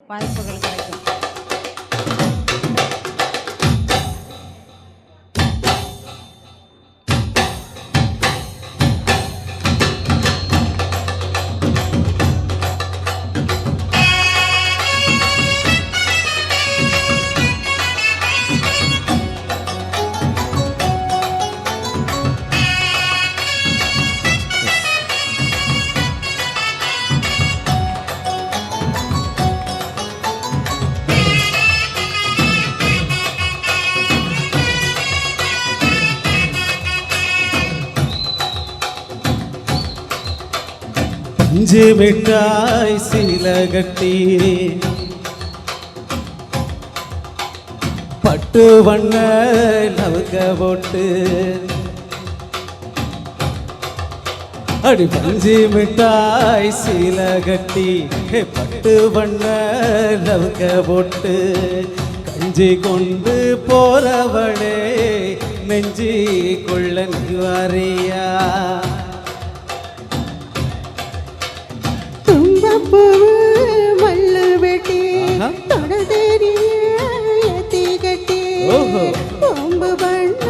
வாய்ப்புகள் கிடைக்கும். பஞ்சு மிட்டாய் சீல கட்டி பட்டு வண்ண லவுக்க போட்டு அடி பஞ்சு மிட்டாய் சீல கட்டி பட்டு வண்ண லவுக்க போட்டு கஞ்சி கொண்டு போறவளே நெஞ்சி கொள்ள நிவாரியா மல்லு வெட்டி தொடதேரி கட்டி கொம்பு பண்ண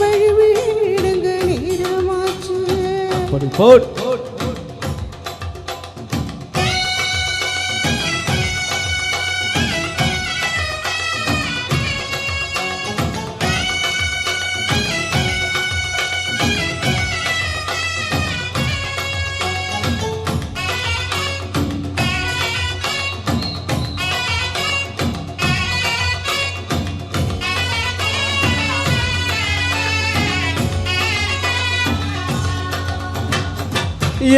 வழிவிடுங்க நீரமாச்சு போட்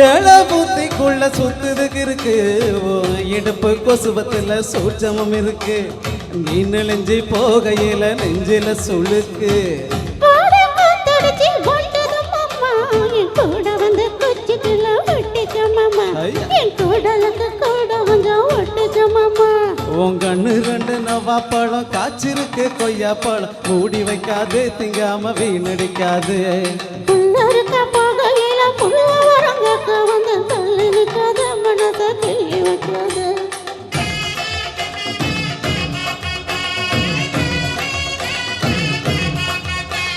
ஏழ புத்திக்குள்ள சுத்துதுக்கு இருக்கு இடுப்பு கொசுபத்துல சூட்சமும் இருக்கு நீ நெளிஞ்சு போகையில நெஞ்சில சுளுக்கு கூட வந்து குச்சிக்குள்ள ஒட்டிச்சம்மா என் கூடலுக்கு கூட கொஞ்சம் ஒட்டிச்சம்மா உன் கண்ணு ரெண்டு நவாப்பழம் காய்ச்சிருக்கு கொய்யாப்பழம் மூடி வைக்காது திங்காம வீணடிக்காது வந்து தள்ளி நிற்காத மனதை கிள்ளி வைக்காது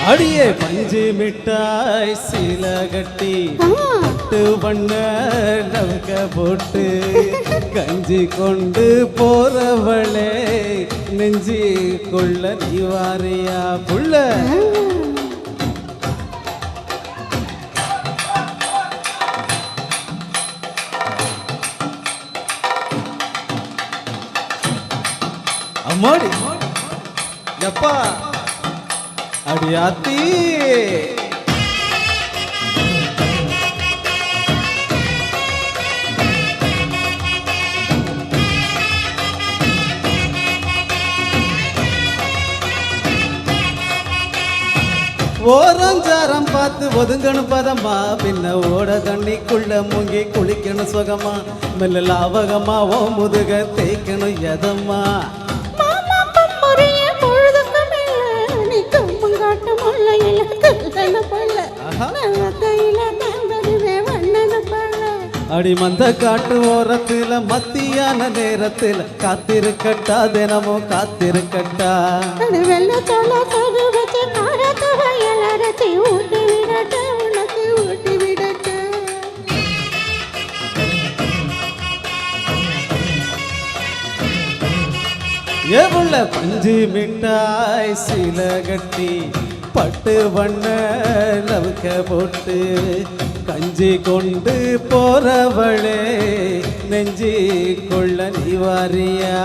அடியே பஞ்சு மிட்டாய் சீல கட்டி பட்டு பண்ண லவுக்க போட்டு கஞ்சி கொண்டு போறவளே நெஞ்சி கொள்ள நிவாரியா புள்ள அம்மாடி எப்பா அடியாத்தி ஓரஞ்சாரம் பார்த்து ஒதுங்கணும் பதமா பின்ன ஓட தண்ணிக்குள்ள முங்கி குளிக்கணும் சுகமா மெல்ல லாவகமா ஓ முதுக தேய்க்கணும் எதம்மா அடி மந்த காட்டு ஓரத்துல மத்தியான நேரத்துல காத்திருக்கட்டா தினமும் காத்திருக்கட்டா எவ்வள பஞ்சு மிட்டாய் சீல கட்டி பட்டு வண்ண லவுக்க போட்டு கஞ்சி கொண்டு போறவளே நெஞ்சி கொள்ள நிவாரியா